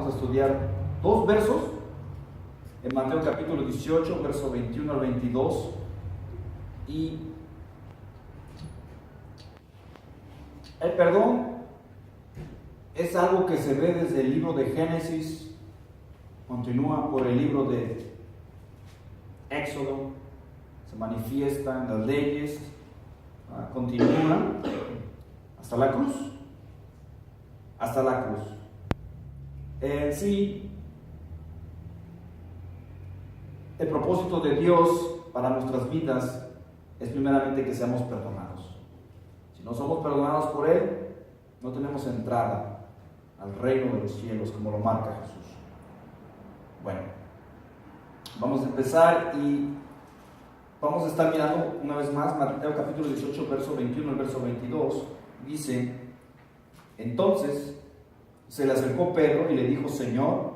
vamos a estudiar dos versos en Mateo capítulo 18, verso 21 al 22. Y el perdón es algo que se ve desde el libro de Génesis, continúa por el libro de Éxodo, se manifiesta en las leyes, continúa hasta la cruz. Hasta la cruz. Sí, el propósito de Dios para nuestras vidas es primeramente que seamos perdonados. Si no somos perdonados por Él, no tenemos entrada al reino de los cielos, como lo marca Jesús. Bueno, vamos a empezar y vamos a estar mirando una vez más Mateo capítulo 18, verso 21 al verso 22. Dice: entonces se le acercó Pedro y le dijo: Señor,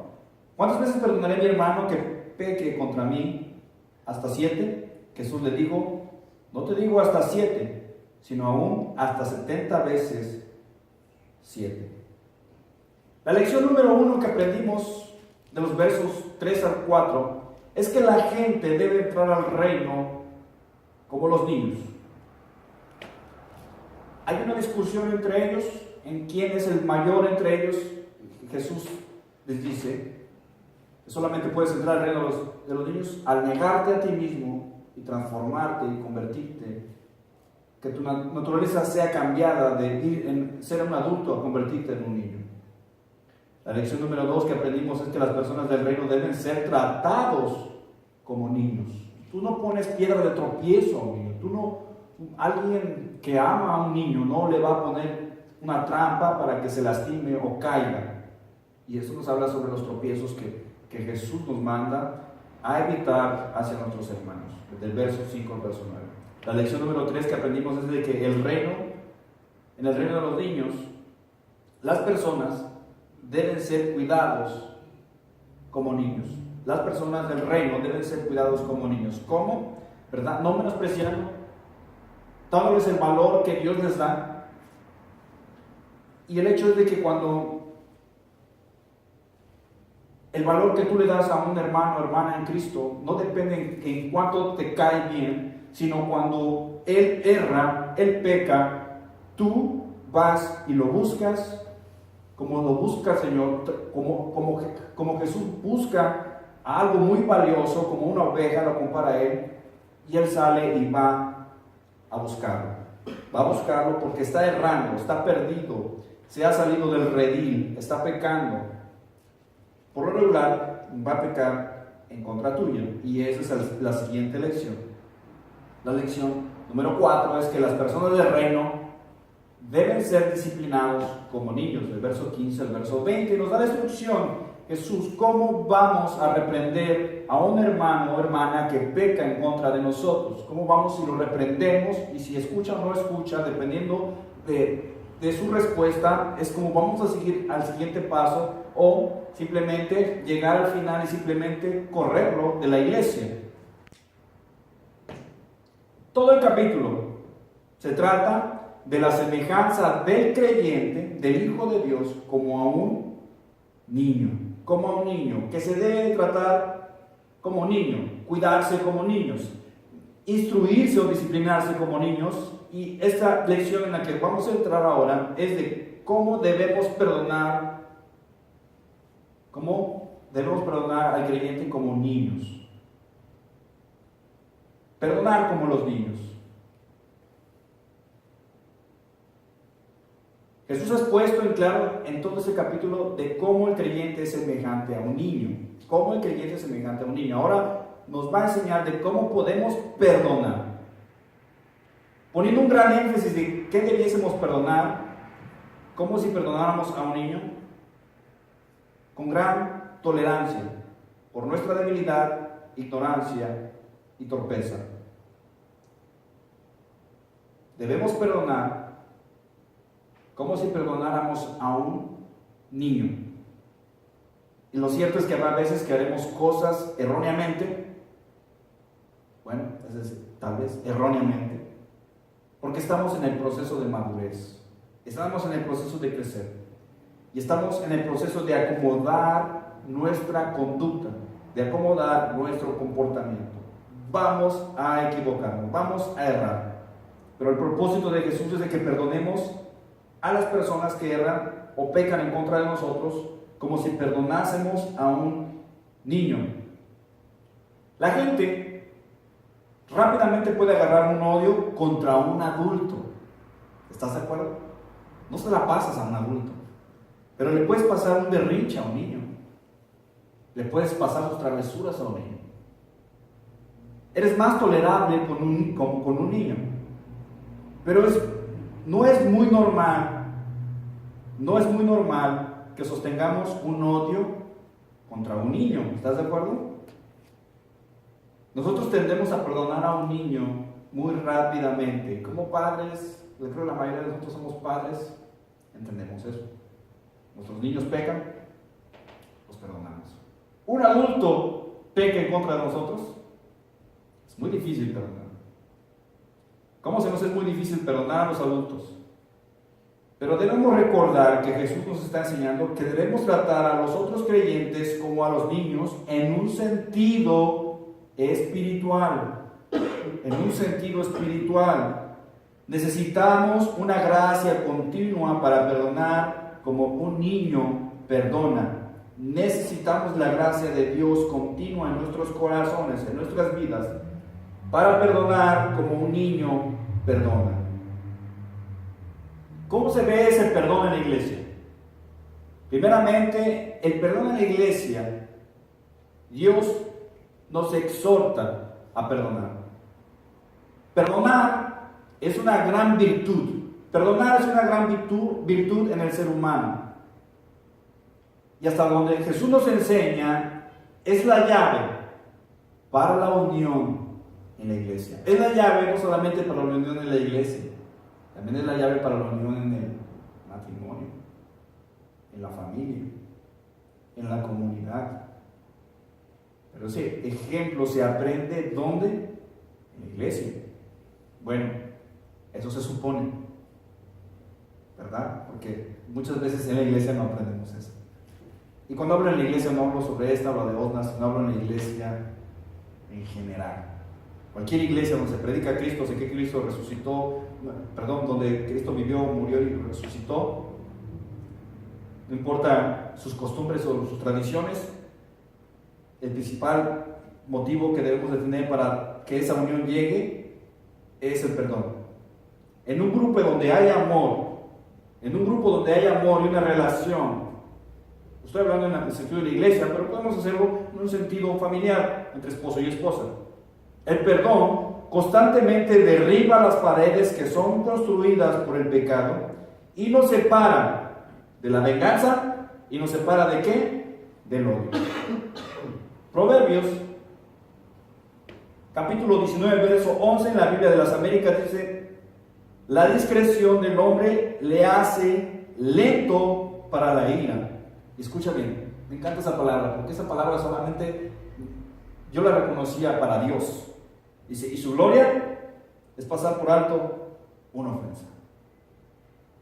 ¿cuántas veces perdonaré a mi hermano que peque contra mí? ¿Hasta 7? Jesús le dijo: no te digo hasta 7, sino aún hasta 70 veces 7. La lección número 1 que aprendimos de los versos 3 al 4 es que la gente debe entrar al reino como los niños. Hay una discusión entre ellos en quién es el mayor entre ellos. Jesús les dice que solamente puedes entrar al reino de los niños al negarte a ti mismo y transformarte y convertirte, que tu naturaleza sea cambiada de ir en ser un adulto a convertirte en un niño. La lección número 2 que aprendimos es que las personas del reino deben ser tratados como niños. Tú no pones piedra de tropiezo a un niño. Alguien que ama a un niño no le va a poner una trampa para que se lastime o caiga. Y eso nos habla sobre los tropiezos que Jesús nos manda a evitar hacia nuestros hermanos, desde el verso 5 al verso 9. La lección número 3 que aprendimos es de que en el reino de los niños, las personas deben ser cuidados como niños. Las personas del reino deben ser cuidados como niños. ¿Cómo? ¿Verdad? No menospreciando, dándoles el valor que Dios les da. Y el hecho es de que cuando el valor que tú le das a un hermano o hermana en Cristo no depende en cuánto te cae bien, sino cuando él erra, él peca, tú vas y lo buscas, como lo busca el Señor, como Jesús busca a algo muy valioso, como una oveja, lo compara a Él, y Él sale y va a buscarlo. Va a buscarlo porque está errando, está perdido, se ha salido del redil, está pecando. Por lo regular, va a pecar en contra tuya, y esa es la siguiente lección. La lección número 4 es que las personas del reino deben ser disciplinados como niños, del verso 15 al verso 20, y nos da la instrucción Jesús, cómo vamos a reprender a un hermano o hermana que peca en contra de nosotros, cómo vamos si lo reprendemos, y si escucha o no escucha, dependiendo de su respuesta, es como vamos a seguir al siguiente paso, o simplemente llegar al final y simplemente correrlo de la iglesia. Todo el capítulo se trata de la semejanza del creyente, del Hijo de Dios, como a un niño, que se debe tratar como niño, cuidarse como niños, instruirse o disciplinarse como niños. Y esta lección en la que vamos a entrar ahora es de cómo debemos perdonar al creyente como niños. Perdonar como los niños. Jesús ha puesto en claro en todo ese capítulo de cómo el creyente es semejante a un niño. Cómo el creyente es semejante a un niño. Ahora nos va a enseñar de cómo podemos perdonar. Poniendo un gran énfasis de qué debiésemos perdonar, como si perdonáramos a un niño, con gran tolerancia por nuestra debilidad, ignorancia y torpeza. Debemos perdonar como si perdonáramos a un niño. Y lo cierto es que habrá veces que haremos cosas erróneamente, tal vez erróneamente, porque estamos en el proceso de madurez, estamos en el proceso de crecer. y estamos en el proceso de acomodar nuestra conducta, de acomodar nuestro comportamiento. Vamos a equivocarnos, vamos a errar. Pero el propósito de Jesús es de que perdonemos a las personas que erran o pecan en contra de nosotros, como si perdonásemos a un niño. La gente rápidamente puede agarrar un odio contra un adulto. ¿Estás de acuerdo? No se la pasas a un adulto, pero le puedes pasar un berrinche a un niño. Le puedes pasar sus travesuras a un niño. Eres más tolerable con un niño. Pero no es muy normal que sostengamos un odio contra un niño. ¿Estás de acuerdo? Nosotros tendemos a perdonar a un niño muy rápidamente. Como padres, yo creo que la mayoría de nosotros somos padres, entendemos eso. Nuestros niños pecan, los perdonamos. Un adulto peca en contra de nosotros, es muy difícil perdonar. ¿Cómo se nos es muy difícil perdonar a los adultos? Pero debemos recordar que Jesús nos está enseñando que debemos tratar a los otros creyentes como a los niños en un sentido espiritual. En un sentido espiritual. Necesitamos una gracia continua para perdonar como un niño perdona. Necesitamos la gracia de Dios continua en nuestros corazones, en nuestras vidas, para perdonar como un niño perdona. ¿Cómo se ve ese perdón en la iglesia? Primeramente, el perdón en la iglesia, Dios nos exhorta a perdonar. Perdonar es una gran virtud. Perdonar es una gran virtud en el ser humano. Y hasta donde Jesús nos enseña, es la llave para la unión en la iglesia. Es la llave no solamente para la unión en la iglesia, también es la llave para la unión en el matrimonio, en la familia, en la comunidad. Pero ese ejemplo se aprende ¿dónde? En la iglesia. Bueno, eso se supone, ¿verdad? Porque muchas veces en la iglesia no aprendemos eso. Y cuando hablo en la iglesia no hablo sobre esta, hablo de otras, sino hablo en la iglesia en general. Cualquier iglesia donde se predica a Cristo, sé que Cristo resucitó, donde Cristo vivió, murió y resucitó, no importa sus costumbres o sus tradiciones, el principal motivo que debemos de tener para que esa unión llegue es el perdón. En un grupo donde hay amor, y una relación, estoy hablando en el sentido de la iglesia, pero podemos hacerlo en un sentido familiar, entre esposo y esposa. El perdón constantemente derriba las paredes que son construidas por el pecado y nos separa de la venganza y nos separa ¿de qué? Del odio. Proverbios, capítulo 19, verso 11, en la Biblia de las Américas dice: la discreción del hombre le hace lento para la ira. Y escucha bien, me encanta esa palabra, porque esa palabra solamente yo la reconocía para Dios. Dice, y su gloria es pasar por alto una ofensa.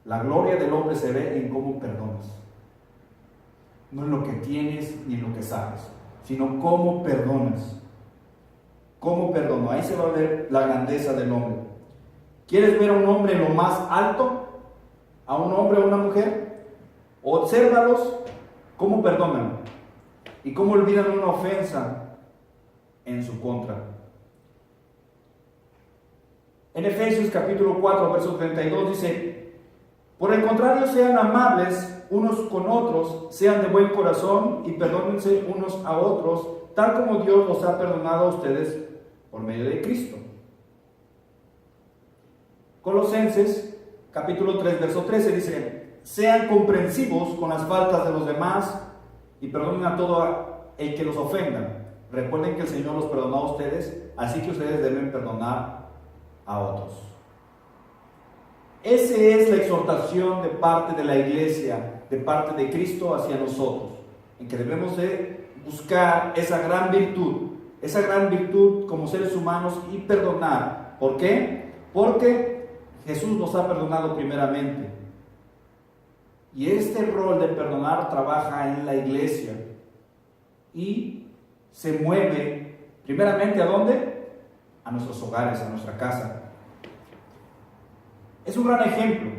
La gloria del hombre se ve en cómo perdonas. No en lo que tienes ni en lo que sabes, sino cómo perdonas. ¿Cómo perdono? Ahí se va a ver la grandeza del hombre. ¿Quieres ver a un hombre en lo más alto? ¿A un hombre o una mujer? Obsérvalos cómo perdonan y cómo olvidan una ofensa en su contra. En Efesios capítulo 4, verso 32 dice: por el contrario, sean amables unos con otros, sean de buen corazón y perdónense unos a otros, tal como Dios los ha perdonado a ustedes por medio de Cristo. Colosenses capítulo 3, verso 13 dice: sean comprensivos con las faltas de los demás y perdonen a todo el que los ofenda. Recuerden que el Señor los perdonó a ustedes, así que ustedes deben perdonar a otros. Esa es la exhortación de parte de la iglesia, de parte de Cristo hacia nosotros, en que debemos de buscar esa gran virtud como seres humanos y perdonar. ¿Por qué? Porque Jesús nos ha perdonado primeramente. Y este rol de perdonar trabaja en la iglesia y se mueve primeramente ¿a dónde? A nuestros hogares, a nuestra casa. Es un gran ejemplo.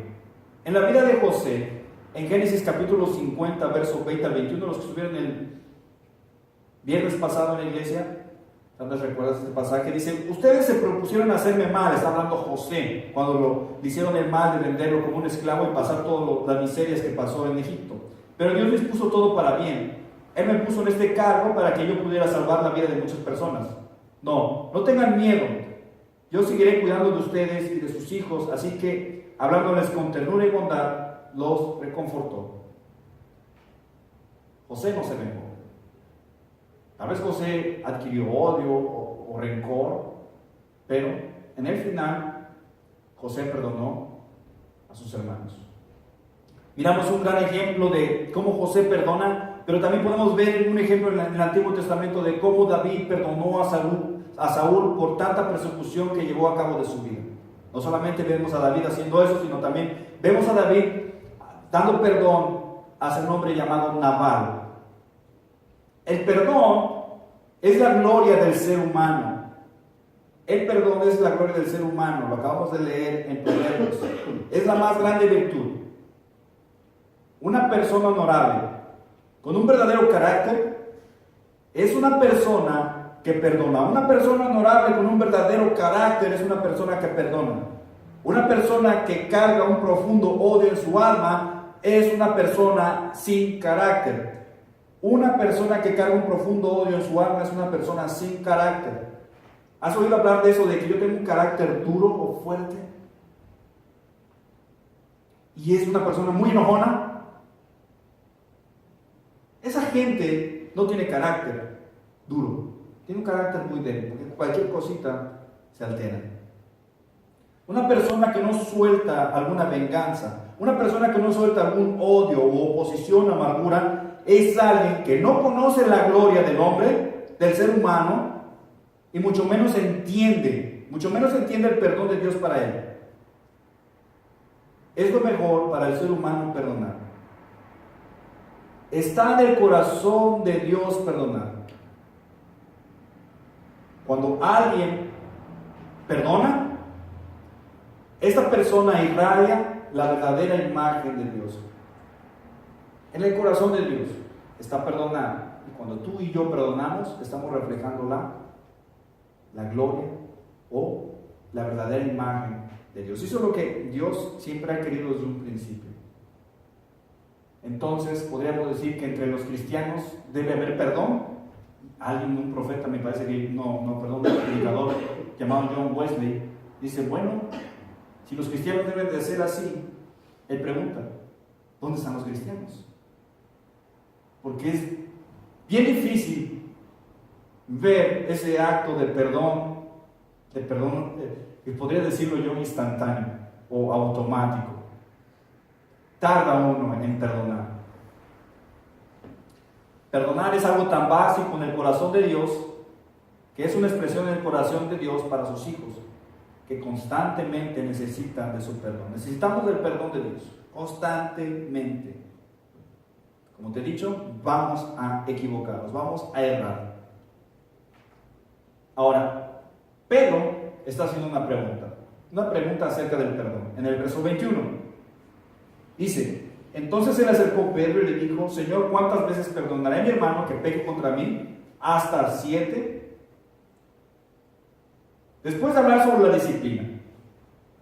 En la vida de José, en Génesis capítulo 50, versos 20 al 21, los que estuvieron el viernes pasado en la iglesia, tal vez recuerdas este pasaje, dice: ustedes se propusieron hacerme mal, está hablando José, cuando le hicieron el mal de venderlo como un esclavo y pasar todas las miserias que pasó en Egipto. Pero Dios les puso todo para bien. Él me puso en este cargo para que yo pudiera salvar la vida de muchas personas. No tengan miedo. Yo seguiré cuidando de ustedes y de sus hijos, así que, hablándoles con ternura y bondad, los reconfortó. José no se vengó. Tal vez José adquirió odio o rencor, pero en el final José perdonó a sus hermanos. Miramos un gran ejemplo de cómo José perdona, pero también podemos ver un ejemplo en el Antiguo Testamento de cómo David perdonó a Saúl por tanta persecución que llevó a cabo de su vida. No solamente vemos a David haciendo eso, sino también vemos a David dando perdón a ese hombre llamado Nabal. El perdón es la gloria del ser humano. El perdón es la gloria del ser humano. Lo acabamos de leer en Proverbios. Es la más grande virtud. Una persona honorable, con un verdadero carácter, es una persona que perdona. Una persona honorable con un verdadero carácter es una persona que perdona. Una persona que carga un profundo odio en su alma es una persona sin carácter. Una persona que carga un profundo odio en su alma es una persona sin carácter. ¿Has oído hablar de eso, de que yo tengo un carácter duro o fuerte? Y es una persona muy enojona. Esa gente no tiene carácter duro, tiene un carácter muy débil, porque cualquier cosita se altera. Una persona que no suelta alguna venganza, una persona que no suelta algún odio o oposición, amargura, es alguien que no conoce la gloria del hombre, del ser humano, y mucho menos entiende el perdón de Dios para él. Es lo mejor para el ser humano perdonar. Está en el corazón de Dios perdonar. Cuando alguien perdona, esta persona irradia la verdadera imagen de Dios. En el corazón de Dios está perdonar. Y cuando tú y yo perdonamos, estamos reflejando la gloria o la verdadera imagen de Dios. Eso es lo que Dios siempre ha querido desde un principio. Entonces, podríamos decir que entre los cristianos debe haber perdón. Alguien, un profeta, me parece que, un predicador llamado John Wesley, dice: bueno, si los cristianos deben de ser así, él pregunta: ¿dónde están los cristianos? Porque es bien difícil ver ese acto de perdón, que podría decirlo yo, instantáneo o automático. Tarda uno en perdonar. Perdonar es algo tan básico en el corazón de Dios, que es una expresión en el corazón de Dios para sus hijos, que constantemente necesitan de su perdón. Necesitamos del perdón de Dios, constantemente. Como te he dicho, vamos a equivocarnos, vamos a errar. Ahora, Pedro está haciendo una pregunta acerca del perdón. En el verso 21, dice: entonces se le acercó Pedro y le dijo: Señor, ¿cuántas veces perdonaré a mi hermano que peque contra mí? ¿Hasta 7? Después de hablar sobre la disciplina,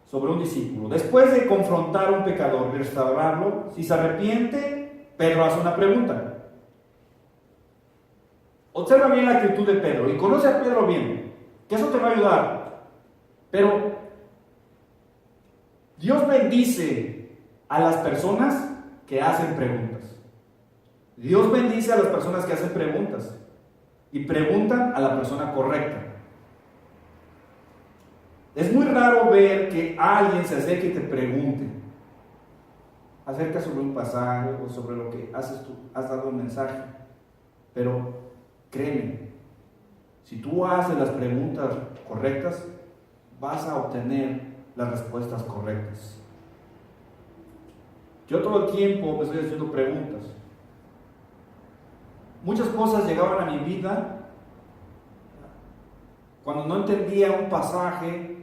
sobre un discípulo, después de confrontar a un pecador y restaurarlo, si se arrepiente, Pedro hace una pregunta. Observa bien la actitud de Pedro y conoce a Pedro bien, que eso te va a ayudar. Pero Dios bendice a las personas que hacen preguntas. Dios bendice a las personas que hacen preguntas y preguntan a la persona correcta. Es muy raro ver que alguien se acerque y te pregunte acerca sobre un pasaje o sobre lo que has dado un mensaje. Pero créeme, si tú haces las preguntas correctas, vas a obtener las respuestas correctas. Yo todo el tiempo me estoy haciendo preguntas. Muchas cosas llegaban a mi vida cuando no entendía un pasaje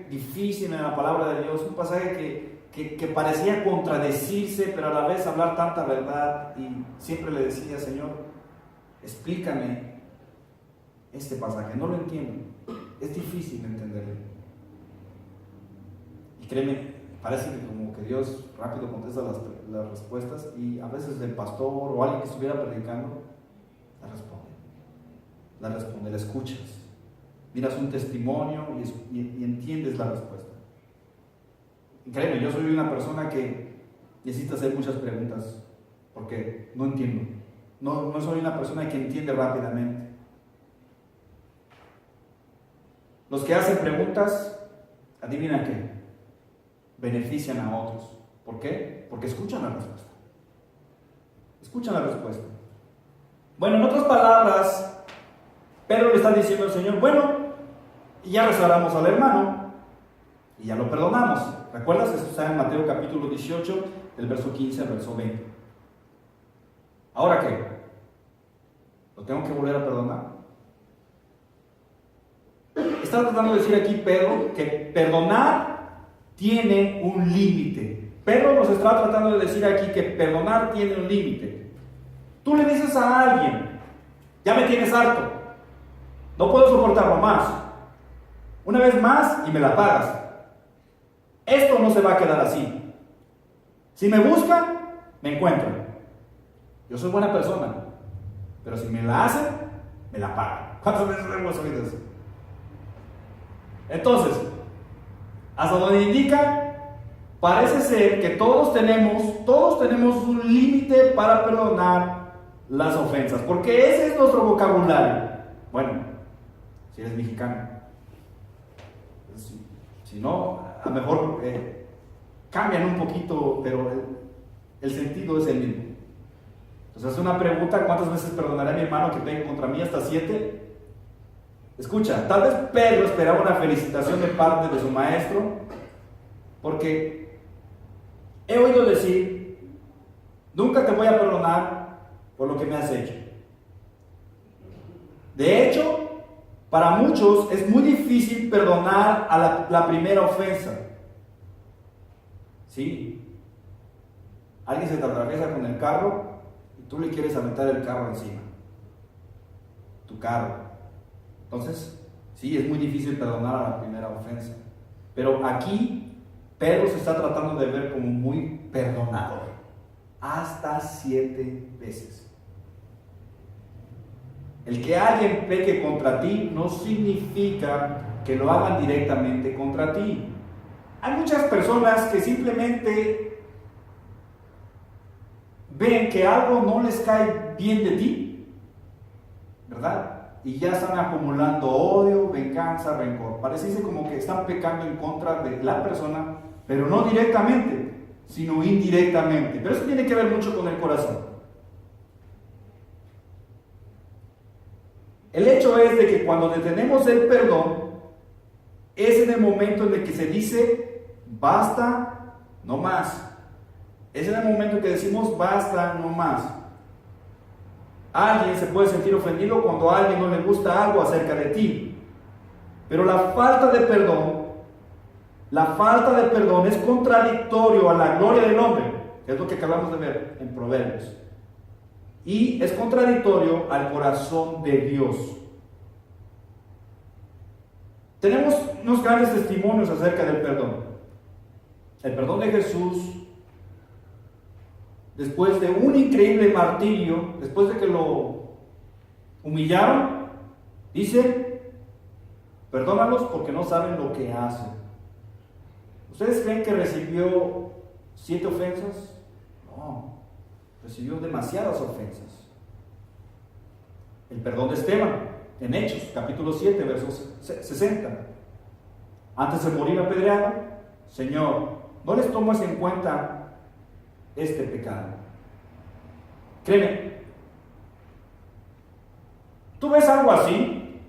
difícil en la palabra de Dios, un pasaje que parecía contradecirse, pero a la vez hablar tanta verdad, y siempre le decía: Señor, explícame este pasaje, no lo entiendo, es difícil entenderlo. Y créeme, parece que como que Dios rápido contesta las respuestas, y a veces el pastor o alguien que estuviera predicando la responde, la escuchas, miras un testimonio y entiendes la respuesta. Y créeme, yo soy una persona que necesita hacer muchas preguntas porque no entiendo, no soy una persona que entiende rápidamente. Los que hacen preguntas, adivina qué, benefician a otros. ¿Por qué? Porque escuchan la respuesta. Escuchan la respuesta. Bueno, en otras palabras, Pedro le está diciendo al Señor: bueno, ya restauramos al hermano y ya lo perdonamos. ¿Recuerdas? Esto está en Mateo capítulo 18, del verso 15 al verso 20. ¿Ahora qué? ¿Lo tengo que volver a perdonar? Está tratando de decir aquí Pedro que perdonar tiene un límite. Pedro nos está tratando de decir aquí que perdonar tiene un límite. Tú le dices a alguien: ya me tienes harto, no puedo soportarlo más, una vez más y me la pagas. Esto no se va a quedar así. Si me buscan, me encuentran. Yo soy buena persona, pero si me la hacen, me la pagan. ¿Cuántas veces hemos oído eso? Entonces, hasta donde indica, parece ser que todos tenemos un límite para perdonar las ofensas, porque ese es nuestro vocabulario. Bueno, si eres mexicano, si no, a lo mejor cambian un poquito, pero el sentido es el mismo. Entonces, hace una pregunta: ¿cuántas veces perdonaré a mi hermano que pegue contra mí? ¿Hasta 7? Escucha, tal vez Pedro esperaba una felicitación de parte de su maestro, porque he oído decir: nunca te voy a perdonar por lo que me has hecho. De hecho, para muchos es muy difícil perdonar a la primera ofensa. ¿Sí? Alguien se te atraviesa con el carro y tú le quieres aventar el carro encima. Tu carro. Entonces, sí, es muy difícil perdonar a la primera ofensa. Pero aquí, Pedro se está tratando de ver como muy perdonador. Hasta 7 veces. El que alguien peque contra ti no significa que lo hagan directamente contra ti. Hay muchas personas que simplemente ven que algo no les cae bien de ti, ¿verdad? Y ya están acumulando odio, venganza, rencor. Parece como que están pecando en contra de la persona, pero no directamente, sino indirectamente. Pero eso tiene que ver mucho con el corazón. El hecho es de que cuando detenemos el perdón, es en el momento en el que se dice: basta, no más. Es en el momento que decimos: basta, no más. Alguien se puede sentir ofendido cuando a alguien no le gusta algo acerca de ti. Pero la falta de perdón es contradictorio a la gloria del hombre, que es lo que acabamos de ver en Proverbios. Y es contradictorio al corazón de Dios. Tenemos unos grandes testimonios acerca del perdón. El perdón de Jesús, después de un increíble martirio, después de que lo humillaron, dice: perdónalos porque no saben lo que hacen. ¿Ustedes creen que recibió 7 ofensas? No, recibió demasiadas ofensas. El perdón de Esteban, en Hechos, capítulo 7, versos 60. Antes de morir apedreado: Señor, no les tomes en cuenta este pecado. Créeme, ¿tú ves algo así?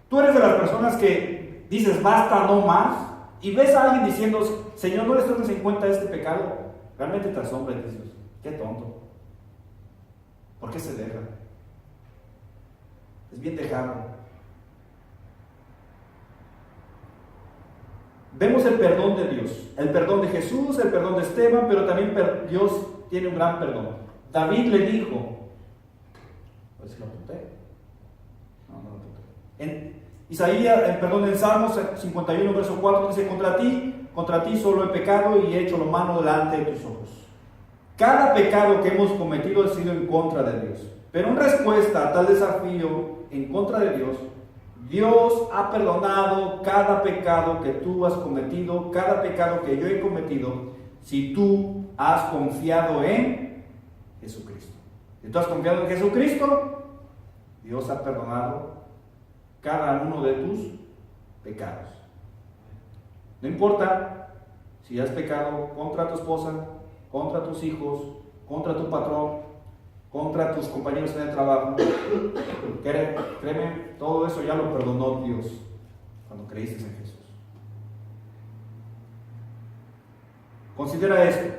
¿Tú eres de las personas que dices basta, no más? y ves a alguien diciendo, Señor, no les tomes en cuenta este pecado, realmente te asombra y dices, qué tonto. ¿Por qué se deja? Es bien dejarlo. Vemos el perdón de Dios, el perdón de Jesús, el perdón de Esteban, pero también Dios tiene un gran perdón. David le dijo, pues lo apunté. No lo apunté. En Isaías, en Salmos 51, verso 4, dice, contra ti solo he pecado y he hecho lo malo delante de tus ojos. Cada pecado que hemos cometido ha sido en contra de Dios. Pero en respuesta a tal desafío en contra de Dios, Dios ha perdonado cada pecado que tú has cometido, cada pecado que yo he cometido, si tú has confiado en Jesucristo. Si tú has confiado en Jesucristo, Dios ha perdonado cada uno de tus pecados. No importa si has pecado contra tu esposa, contra tus hijos, contra tu patrón, contra tus compañeros en el trabajo. Créeme, todo eso ya lo perdonó Dios cuando creíste en Jesús. Considera esto.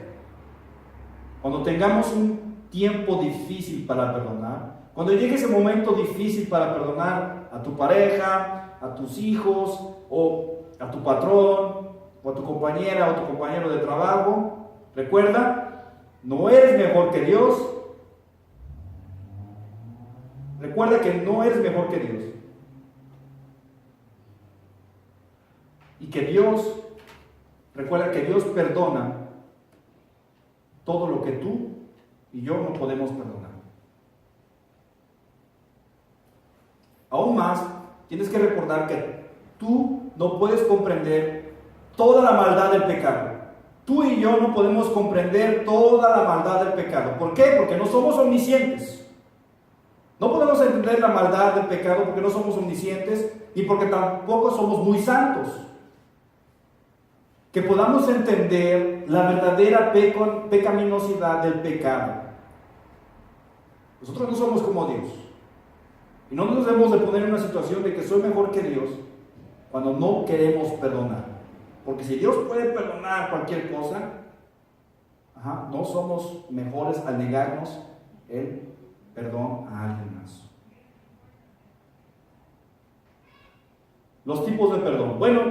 Cuando tengamos un tiempo difícil para perdonar, cuando llegue ese momento difícil para perdonar a tu pareja, a tus hijos, o a tu patrón, o a tu compañera o tu compañero de trabajo, recuerda, no eres mejor que Dios. Recuerda que no eres mejor que Dios. Y que recuerda que Dios perdona todo lo que tú y yo no podemos perdonar. Aún más, tienes que recordar que tú no puedes comprender toda la maldad del pecado. Tú y yo no podemos comprender toda la maldad del pecado. ¿Por qué? Porque no somos omniscientes. No podemos entender la maldad del pecado porque no somos omniscientes y porque tampoco somos muy santos. Que podamos entender la verdadera pecaminosidad del pecado. Nosotros no somos como Dios. Y no nos debemos de poner en una situación de que soy mejor que Dios cuando no queremos perdonar. Porque si Dios puede perdonar cualquier cosa, no somos mejores al negarnos el perdón a alguien más. Los tipos de perdón. Bueno,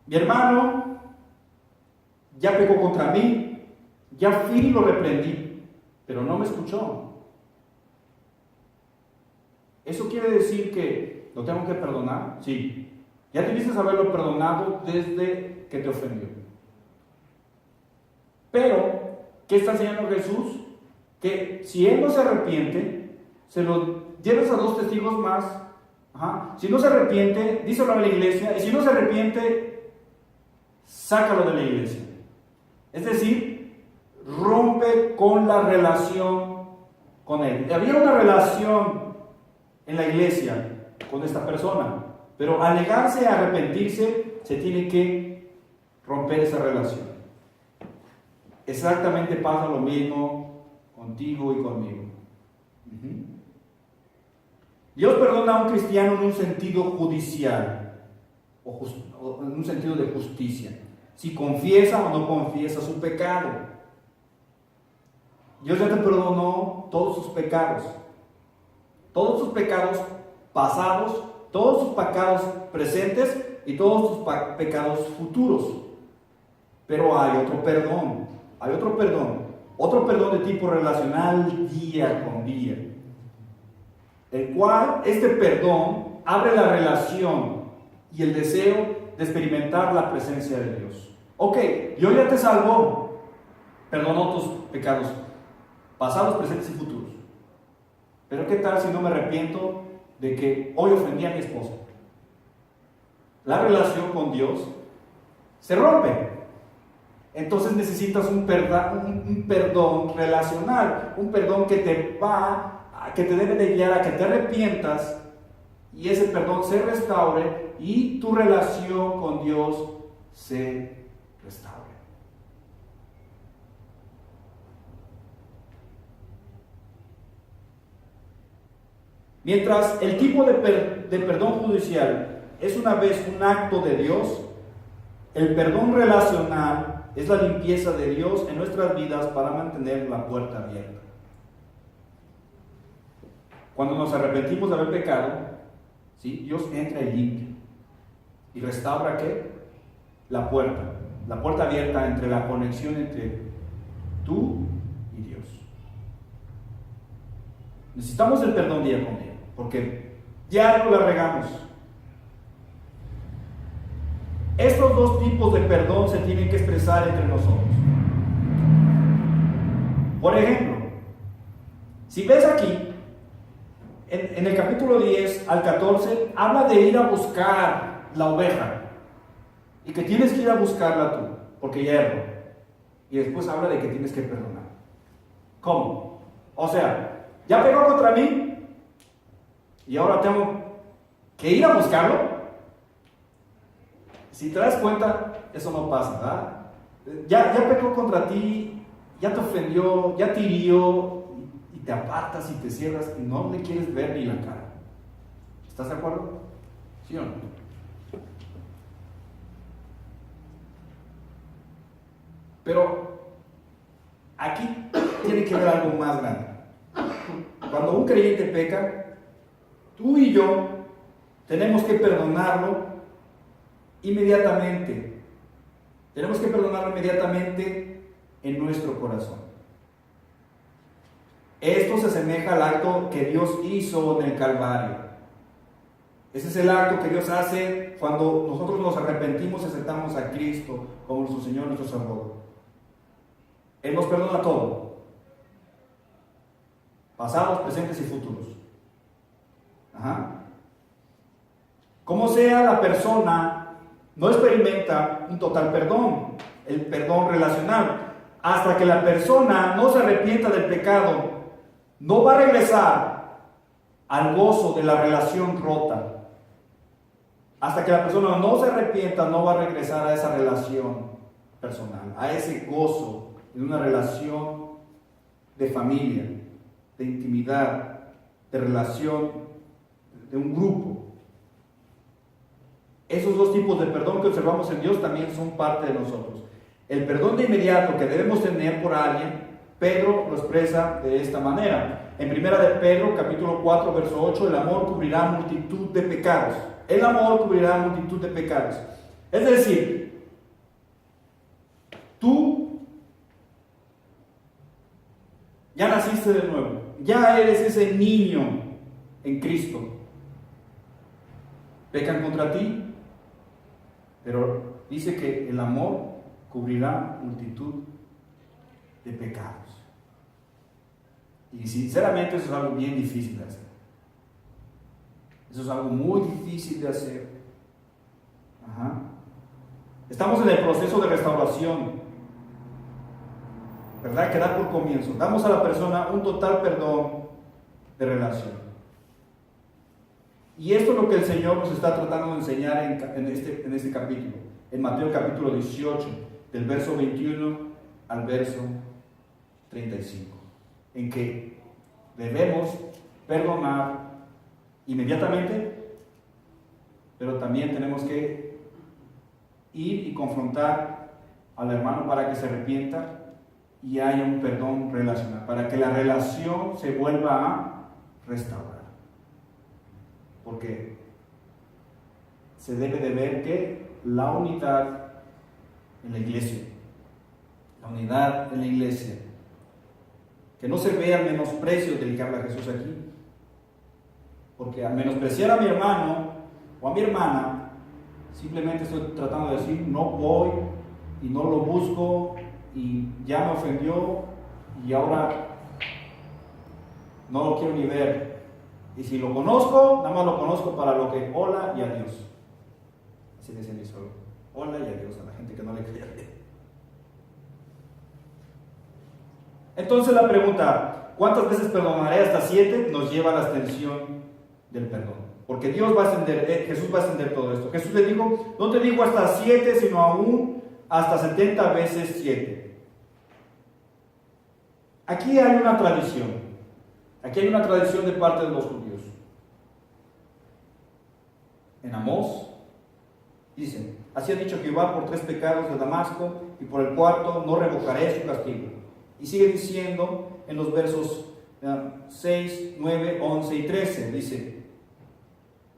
mi hermano ya pecó contra mí, ya fui y lo reprendí, pero no me escuchó. ¿Eso quiere decir que lo tengo que perdonar? Sí. Ya debiste haberlo perdonado desde que te ofendió. Pero, ¿qué está enseñando Jesús? Que si él no se arrepiente, se lo llevas a 2 testigos más. Si no se arrepiente, díselo a la iglesia. Y si no se arrepiente, sácalo de la iglesia. Es decir, rompe con la relación con él. Había una relación en la iglesia con esta persona, pero al negarse a arrepentirse, se tiene que romper esa relación. Exactamente pasa lo mismo contigo y conmigo. Dios perdona a un cristiano en un sentido judicial, o en un sentido de justicia, si confiesa o no confiesa su pecado. Dios ya te perdonó todos sus pecados pasados, todos sus pecados presentes y todos sus pecados futuros. Pero hay otro perdón de tipo relacional día con día, el cual este perdón abre la relación y el deseo de experimentar la presencia de Dios. Ok, Dios ya te salvó, perdonó tus pecados pasados, presentes y futuros. Pero ¿qué tal si no me arrepiento de que hoy ofendí a mi esposa? La relación con Dios se rompe. Entonces necesitas un perdón relacional, un perdón que te debe de guiar a que te arrepientas y ese perdón se restaure y tu relación con Dios se restaure. Mientras el tipo de perdón judicial es una vez un acto de Dios, El perdón relacional es la limpieza de Dios en nuestras vidas para mantener la puerta abierta. Cuando nos arrepentimos de haber pecado, ¿sí? Dios entra y limpia. ¿Y restaura qué? La puerta abierta entre la conexión entre tú y Dios. Necesitamos el perdón día con día, porque ya no la regamos. Estos dos tipos de perdón se tienen que expresar entre nosotros. Por ejemplo, si ves aquí, en el capítulo 10 al 14, habla de ir a buscar la oveja y que tienes que ir a buscarla tú, porque ya erró. Y después habla de que tienes que perdonar. ¿Cómo? O sea, ya pegó contra mí y ahora tengo que ir a buscarlo. Si te das cuenta, eso no pasa, ¿verdad? Ya pegó contra ti, ya te ofendió, ya te hirió, y te apartas y te cierras y no le quieres ver ni la cara. ¿Estás de acuerdo? ¿Sí o no? Pero aquí tiene que haber algo más grande. Cuando un creyente peca, tú y yo tenemos que perdonarlo inmediatamente. Tenemos que perdonarlo inmediatamente en nuestro corazón. Esto se asemeja al acto que Dios hizo en el Calvario. Ese es el acto que Dios hace cuando nosotros nos arrepentimos y aceptamos a Cristo como nuestro Señor, nuestro Salvador. Él nos perdona todo. Pasados, presentes y futuros. Como sea, la persona no experimenta un total perdón, el perdón relacional. Hasta que la persona no se arrepienta del pecado, no va a regresar al gozo de la relación rota. Hasta que la persona no se arrepienta, no va a regresar a esa relación personal, a ese gozo de una relación de familia, de intimidad, de relación, de un grupo. Esos dos tipos de perdón que observamos en Dios también son parte de nosotros. El perdón de inmediato que debemos tener por alguien, Pedro lo expresa de esta manera. En primera de Pedro, capítulo 4, verso 8, el amor cubrirá multitud de pecados. El amor cubrirá multitud de pecados. Es decir, tú ya naciste de nuevo, ya eres ese niño en Cristo. Pecan contra ti, pero dice que el amor cubrirá multitud de pecados. Y sinceramente eso es algo bien difícil de hacer. Eso es algo muy difícil de hacer. Estamos en el proceso de restauración, ¿verdad? Que da por comienzo. Damos a la persona un total perdón de relación. Y esto es lo que el Señor nos está tratando de enseñar en este capítulo. En Mateo capítulo 18, del verso 21 al verso 35. En que debemos perdonar inmediatamente, pero también tenemos que ir y confrontar al hermano para que se arrepienta y haya un perdón relacional, para que la relación se vuelva a restaurar. Porque se debe de ver que la unidad en la iglesia, que no se vea el menosprecio del que habla Jesús aquí. Porque al menospreciar a mi hermano o a mi hermana, simplemente estoy tratando de decir, no voy y no lo busco y ya me ofendió y ahora no lo quiero ni ver. Y si lo conozco, nada más lo conozco para lo que hola y adiós. Así dice mi suegro, hola y adiós a la gente que no le cae bien. Entonces la pregunta, ¿cuántas veces perdonaré? Hasta 7 nos lleva a la extensión del perdón. Porque Dios va a extender, Jesús va a extender todo esto. Jesús le dijo, no te digo hasta 7, sino aún hasta 70 veces 7. Aquí hay una tradición. Aquí hay una tradición de parte de los judíos. En Amós Dice, así ha dicho Jehová por 3 pecados de Damasco, y por el cuarto no revocaré su castigo. Y sigue diciendo en los versos 6, 9, 11 y 13, dice,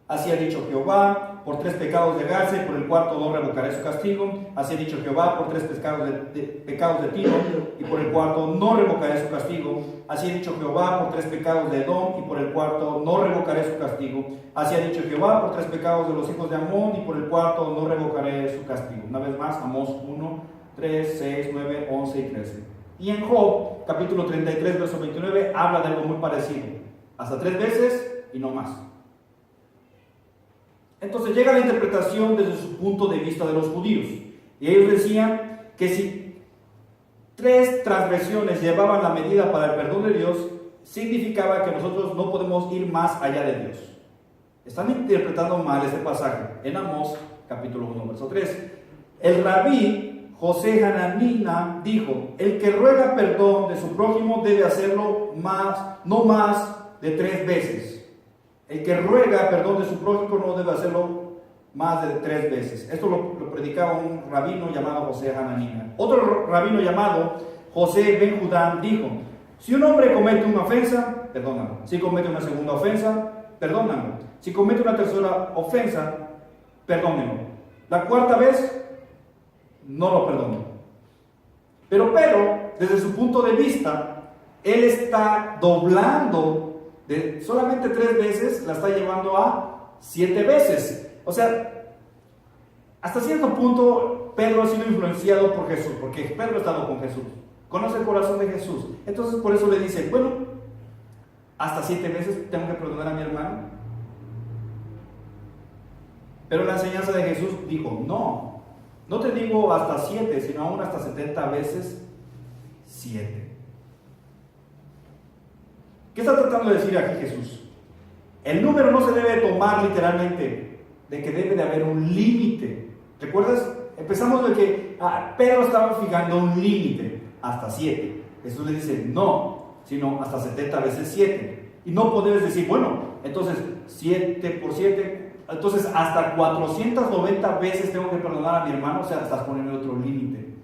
así ha dicho Jehová, por 3 pecados de Gaza, y por el cuarto no revocaré su castigo. Así ha dicho Jehová, por 3 pecados de Tiro, y por el cuarto no revocaré su castigo. Así ha dicho Jehová, por 3 pecados de Edom, y por el cuarto no revocaré su castigo. Así ha dicho Jehová, por 3 pecados de los hijos de Amón, y por el cuarto no revocaré su castigo. Una vez más, Amós 1, 3, 6, 9, 11 y 13. Y en Job, capítulo 33, verso 29, habla de algo muy parecido. Hasta 3 veces y no más. Entonces llega la interpretación desde su punto de vista de los judíos. Y ellos decían que si 3 transgresiones llevaban la medida para el perdón de Dios, significaba que nosotros no podemos ir más allá de Dios. Están interpretando mal este pasaje en Amós, capítulo 1, verso 3. El rabí José Hananina dijo, el que ruega perdón de su prójimo debe hacerlo no más de 3 veces. El que ruega perdón de su prójimo no debe hacerlo más de 3 veces. Esto lo predicaba un rabino llamado José Hananina. Otro rabino llamado José Ben Judán dijo, si un hombre comete una ofensa, perdónalo. Si comete una segunda ofensa, perdónalo. Si comete una tercera ofensa, perdónenlo. La 4ª vez, no lo perdono. Pero desde su punto de vista, él está doblando de solamente 3 veces, la está llevando a 7 veces. O sea, hasta cierto punto Pedro ha sido influenciado por Jesús, porque Pedro ha estado con Jesús, conoce el corazón de Jesús. Entonces por eso le dice, bueno, hasta 7 veces tengo que perdonar a mi hermano. Pero la enseñanza de Jesús dijo, no te digo hasta 7, sino aún hasta 70 veces 7. ¿Qué está tratando de decir aquí Jesús? El número no se debe tomar literalmente, de que debe de haber un límite. ¿Recuerdas? Empezamos de que Pedro estaba fijando un límite, hasta 7. Jesús le dice, no, sino hasta 70 veces 7. Y no puedes decir, bueno, entonces 7 por 7, entonces hasta 490 veces tengo que perdonar a mi hermano, o sea, estás poniendo otro límite.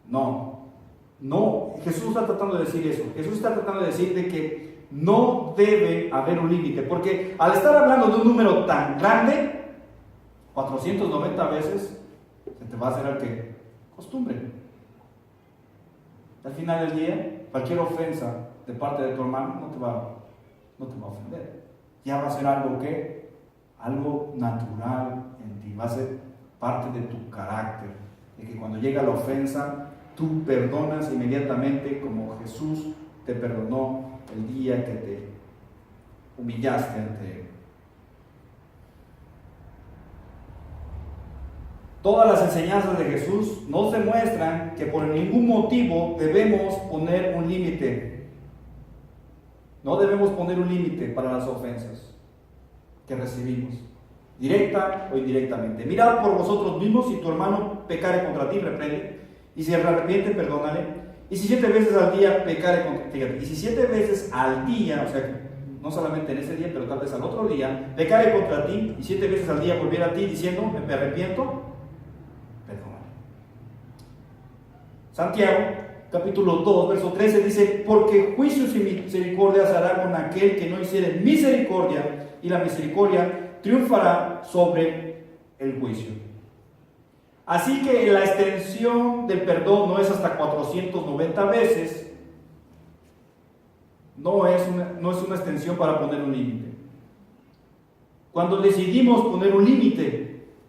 No, Jesús está tratando de decir eso. Jesús está tratando de decir de que no debe haber un límite, porque al estar hablando de un número tan grande, 490 veces, se te va a hacer algo que costumbre. Al final del día, cualquier ofensa de parte de tu hermano no te va a ofender. Ya va a ser algo natural en ti, va a ser parte de tu carácter, de que cuando llega la ofensa, tú perdonas inmediatamente como Jesús te perdonó el día que te humillaste ante Él. Todas las enseñanzas de Jesús nos demuestran que por ningún motivo debemos poner un límite. No debemos poner un límite para las ofensas que recibimos, directa o indirectamente. Mirad por vosotros mismos, si tu hermano pecare contra ti, reprende. Y si se arrepiente, perdónale. Y si 7 veces al día pecare contra ti, y si 7 veces al día, o sea, no solamente en ese día, pero tal vez al otro día, pecare contra ti, y 7 veces al día volviera a ti diciendo, me arrepiento, perdónale. Santiago, capítulo 2, verso 13 dice, porque juicios y misericordias hará con aquel que no hiciere misericordia, y la misericordia triunfará sobre el juicio. Así que la extensión del perdón no es hasta 490 veces, no es una extensión para poner un límite. Cuando decidimos poner un límite,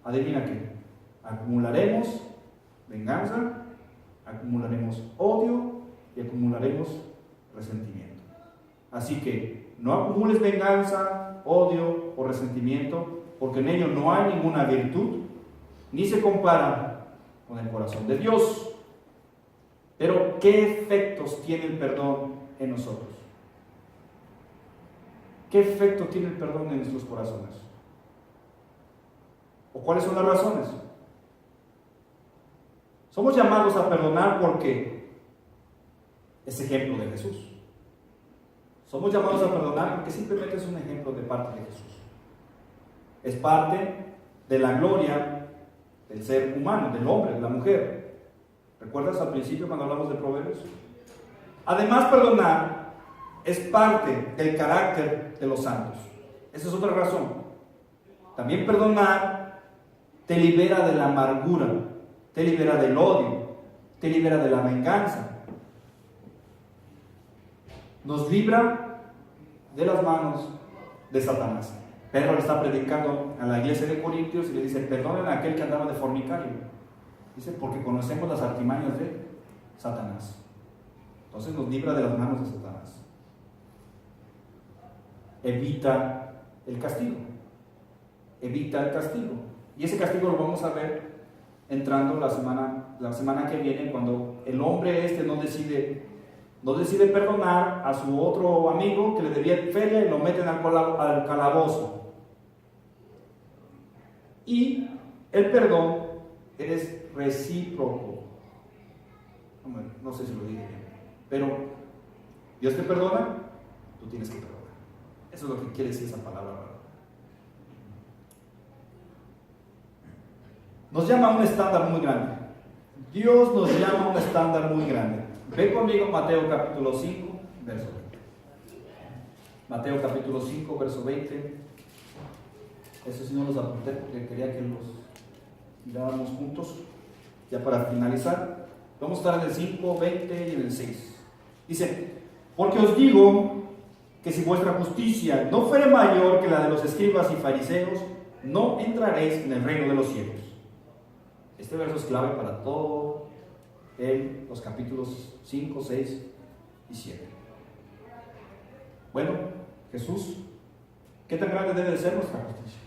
adivina qué, acumularemos venganza, acumularemos odio y acumularemos resentimiento. Así que no acumules venganza, odio o resentimiento, porque en ello no hay ninguna virtud, ni se compara con el corazón de Dios. Pero, ¿qué efectos tiene el perdón en nosotros? ¿Qué efecto tiene el perdón en nuestros corazones? ¿O cuáles son las razones? Somos llamados a perdonar porque es ejemplo de Jesús. Somos llamados a perdonar porque simplemente es un ejemplo de parte de Jesús. Es parte de la gloria del ser humano, del hombre, de la mujer. ¿Recuerdas al principio cuando hablamos de Proverbios? Además, perdonar es parte del carácter de los santos. Esa es otra razón. También perdonar te libera de la amargura, te libera del odio, te libera de la venganza. Nos libra de las manos de Satanás. Pedro le está predicando a la iglesia de Corintios y le dice: perdonen a aquel que andaba de fornicario. Dice: porque conocemos las artimañas de Satanás. Entonces nos libra de las manos de Satanás. Evita el castigo. Evita el castigo. Y ese castigo lo vamos a ver entrando la semana que viene, cuando el hombre no decide perdonar a su otro amigo que le debía feria y lo meten al calabozo. Y el perdón es recíproco. No sé si lo dije bien, pero Dios te perdona, tú tienes que perdonar. Eso es lo que quiere decir esa palabra, ¿verdad? Nos llama a un estándar muy grande. Dios nos llama a un estándar muy grande. Ve conmigo Mateo capítulo 5, verso 20. Mateo capítulo 5, verso 20. Eso sí no los apunté porque quería que los miráramos juntos. Ya para finalizar, vamos a estar en el 5, 20 y en el 6. Dice: porque os digo que si vuestra justicia no fuere mayor que la de los escribas y fariseos, no entraréis en el reino de los cielos. Este verso es clave para todo los capítulos 5, 6 y 7. Bueno, Jesús, ¿qué tan grande debe de ser nuestra justicia?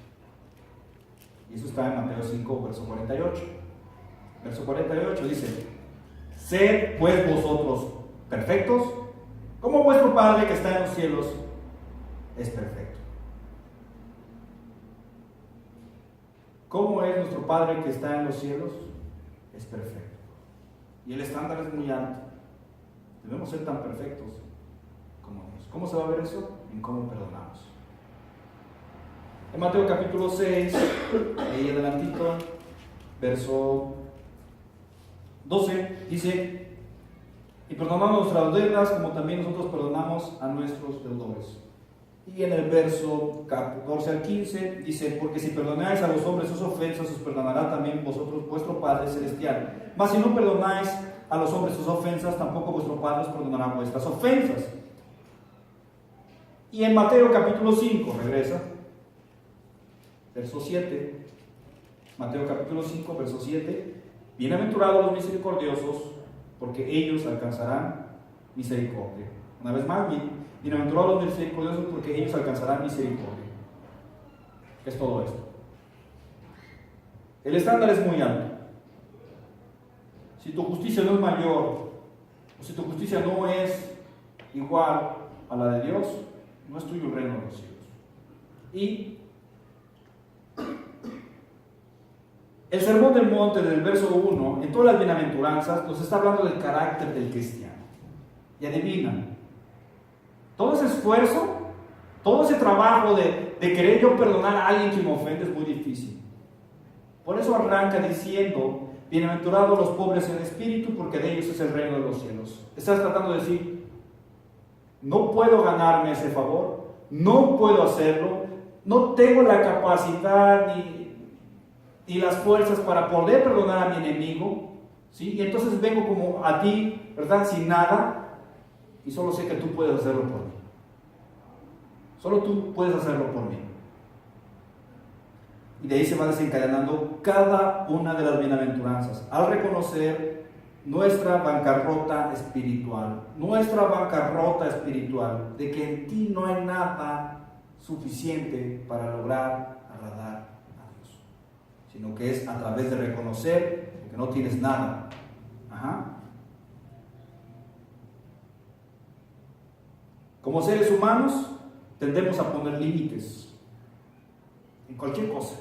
Y eso está en Mateo 5, verso 48. Verso 48 dice: sed pues vosotros perfectos, como vuestro Padre que está en los cielos es perfecto. ¿Cómo es nuestro Padre que está en los cielos? Es perfecto. Y el estándar es muy alto. Debemos ser tan perfectos como Dios. ¿Cómo se va a ver eso? En cómo perdonamos. En Mateo capítulo 6, ahí adelantito, verso 12, dice: y perdonamos nuestras deudas como también nosotros perdonamos a nuestros deudores. Y en el verso 14 al 15 dice: porque si perdonáis a los hombres sus ofensas, os perdonará también vosotros vuestro Padre Celestial. Mas si no perdonáis a los hombres sus ofensas, tampoco vuestro Padre os perdonará vuestras ofensas. Y en Mateo capítulo 5, regresa, verso 7, Mateo capítulo 5, verso 7: bienaventurados los misericordiosos, porque ellos alcanzarán misericordia. Una vez más, bienaventurados los misericordiosos, porque ellos alcanzarán misericordia. Es todo esto. El estándar es muy alto. Si tu justicia no es mayor, o si tu justicia no es igual a la de Dios, no es tuyo el reino de los cielos. Y el sermón del monte del verso 1, en todas las bienaventuranzas, nos está hablando del carácter del cristiano. Y adivina, todo ese esfuerzo, todo ese trabajo de querer yo perdonar a alguien que me ofende es muy difícil. Por eso arranca diciendo: bienaventurados los pobres en espíritu, porque de ellos es el reino de los cielos. Estás tratando de decir: no puedo ganarme ese favor, no puedo hacerlo, no tengo la capacidad ni las fuerzas para poder perdonar a mi enemigo, ¿sí? Y entonces vengo como a ti, ¿verdad? Sin nada, y solo sé que tú puedes hacerlo por mí. Solo tú puedes hacerlo por mí. Y de ahí se va desencadenando cada una de las bienaventuranzas, al reconocer nuestra bancarrota espiritual, de que en ti no hay nada suficiente para lograr agradar a Dios, sino que es a través de reconocer que no tienes nada. Como seres humanos tendemos a poner límites en cualquier cosa.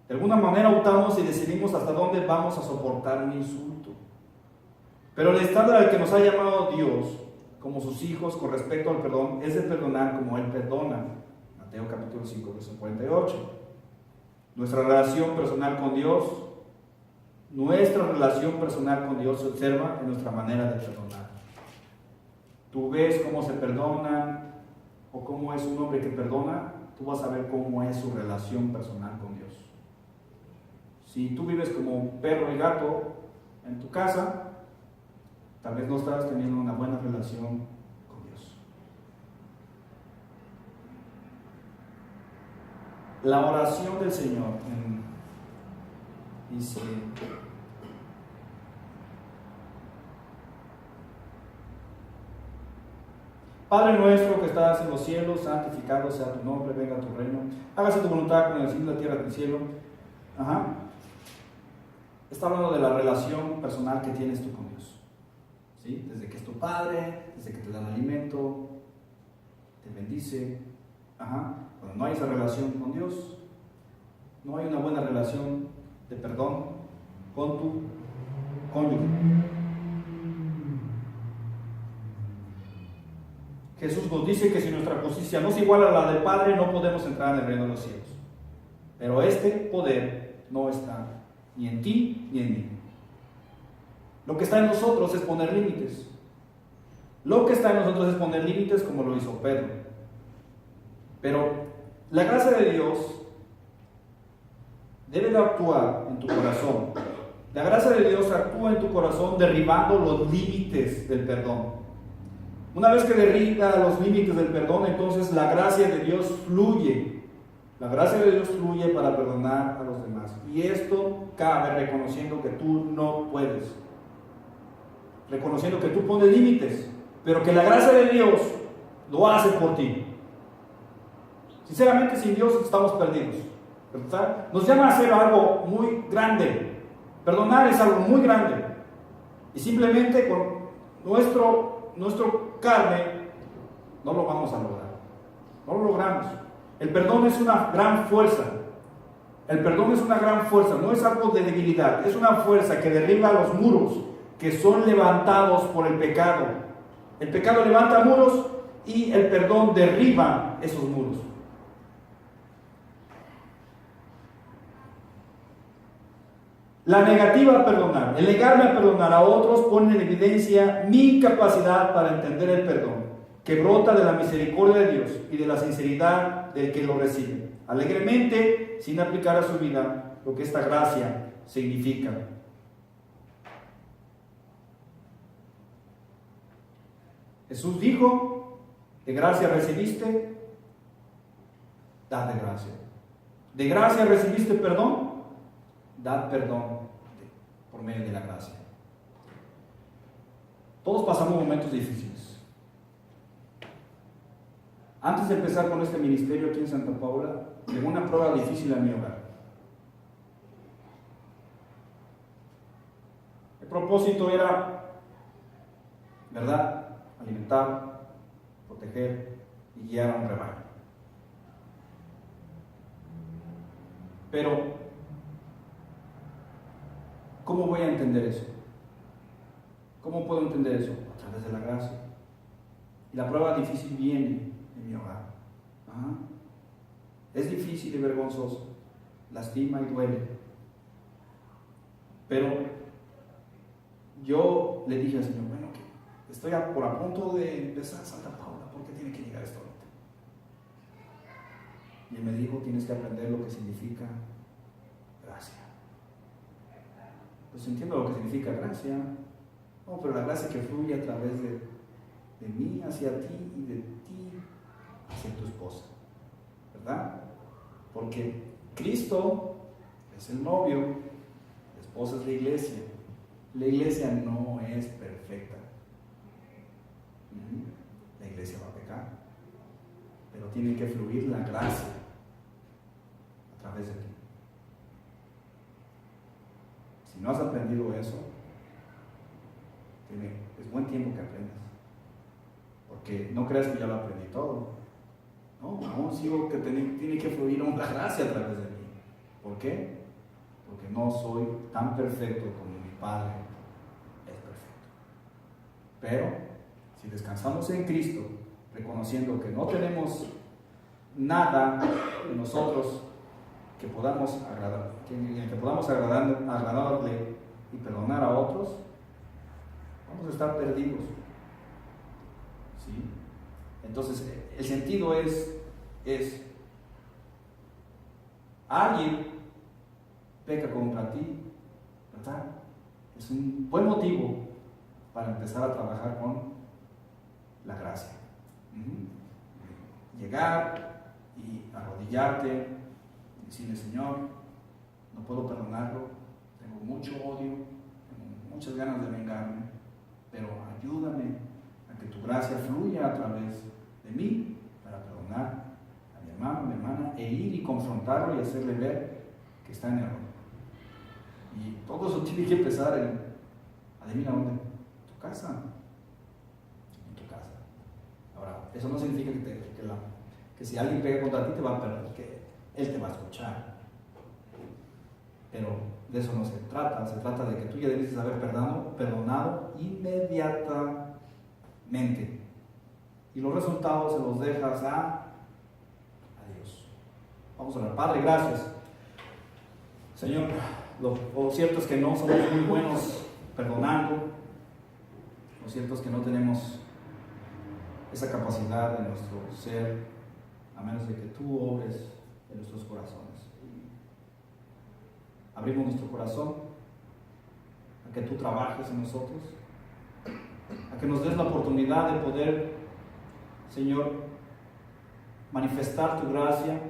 De alguna manera optamos y decidimos hasta dónde vamos a soportar un insulto. Pero el estándar al que nos ha llamado Dios como sus hijos con respecto al perdón es de perdonar como Él perdona. Mateo capítulo 5, verso 48. Nuestra relación personal con Dios se observa en nuestra manera de perdonar. Tú ves cómo se perdonan o cómo es un hombre que perdona, tú vas a ver cómo es su relación personal con Dios. Si tú vives como perro y gato en tu casa, tal vez no estás teniendo una buena relación con Dios. La oración del Señor dice: Padre nuestro que estás en los cielos, santificado sea tu nombre, venga tu reino, hágase tu voluntad como en el cielo y en la tierra del cielo. Está hablando de la relación personal que tienes tú con Dios. ¿Sí? Desde que es tu Padre, desde que te da el alimento, te bendice. Cuando no hay esa relación con Dios, no hay una buena relación de perdón con tu cónyuge. Jesús nos dice que si nuestra justicia no es igual a la del Padre, no podemos entrar en el reino de los cielos. Pero este poder no está ni en ti ni en mí. Lo que está en nosotros es poner límites. Lo que está en nosotros es poner límites, como lo hizo Pedro. Pero la gracia de Dios debe de actuar en tu corazón. La gracia de Dios actúa en tu corazón derribando los límites del perdón. Una vez que derriba los límites del perdón, entonces la gracia de Dios fluye. La gracia de Dios fluye para perdonar a los demás. Y esto cabe reconociendo que tú no puedes. Reconociendo que tú pones límites, pero que la gracia de Dios lo hace por ti. Sinceramente, sin Dios estamos perdidos. ¿Verdad? Nos llama a hacer algo muy grande. Perdonar es algo muy grande. Y simplemente con nuestro carne no lo vamos a lograr. No lo logramos. El perdón es una gran fuerza. El perdón es una gran fuerza, no es algo de debilidad, es una fuerza que derriba los muros que son levantados por el pecado. El pecado levanta muros y el perdón derriba esos muros. La negativa a perdonar, el negarme a perdonar a otros pone en evidencia mi incapacidad para entender el perdón, que brota de la misericordia de Dios y de la sinceridad del que lo recibe, alegremente, sin aplicar a su vida lo que esta gracia significa. Jesús dijo: de gracia recibiste, dad de gracia. De gracia recibiste perdón, dad perdón por medio de la gracia. Todos pasamos momentos difíciles. Antes de empezar con este ministerio aquí en Santa Paula, llegó una prueba difícil a mi hogar. El propósito era, ¿verdad?, alimentar, proteger y guiar a un rebaño. Pero, ¿cómo voy a entender eso? ¿Cómo puedo entender eso? A través de la gracia. Y la prueba difícil viene en mi hogar. Es difícil y vergonzoso, lastima y duele. Pero yo le dije al Señor: bueno, que estoy a punto de empezar Santa Paula, ¿por qué tiene que llegar esto ahorita? Y Él me dijo: tienes que aprender lo que significa gracia. Pues entiendo lo que significa gracia. No, pero la gracia que fluye a través de mí hacia ti y de ti hacia tu esposa, ¿verdad? Porque Cristo es el novio, la esposa es la iglesia. La iglesia no es perfecta. La iglesia va a pecar, pero tiene que fluir la gracia a través de ti. Si no has aprendido eso, es buen tiempo que aprendas, porque no creas que ya lo aprendí todo. No, aún sigo que tiene que fluir una gracia a través de mí. ¿Por qué? Porque no soy tan perfecto como mi Padre es perfecto. Pero si descansamos en Cristo, reconociendo que no tenemos nada en nosotros que podamos agradarle y perdonar a otros, vamos a estar perdidos. ¿Sí? Entonces, el sentido es alguien peca contra ti, ¿verdad? Es un buen motivo para empezar a trabajar con la gracia. Llegar y arrodillarte, decirle: Señor, no puedo perdonarlo, tengo mucho odio, tengo muchas ganas de vengarme, pero ayúdame a que tu gracia fluya a través de mí para perdonar a mi hermano, a mi hermana, e ir y confrontarlo y hacerle ver que está en error. Y todo eso tiene que empezar adivina dónde, en tu casa. En tu casa. Ahora, eso no significa que si alguien pega contra ti te va a perder, que él te va a escuchar. Pero de eso no se trata de que tú ya debes haber perdonado inmediatamente. Y los resultados se los dejas a Dios. Vamos a orar. Padre, gracias. Señor, lo cierto es que no somos muy buenos perdonando. Lo cierto es que no tenemos esa capacidad en nuestro ser, a menos de que tú obres en nuestros corazones. Abrimos nuestro corazón a que tú trabajes en nosotros, a que nos des la oportunidad de poder, Señor, manifestar tu gracia,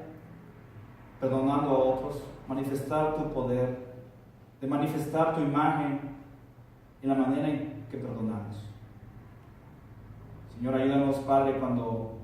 perdonando a otros, manifestar tu poder, de manifestar tu imagen en la manera en que perdonamos. Señor, ayúdanos, Padre, cuando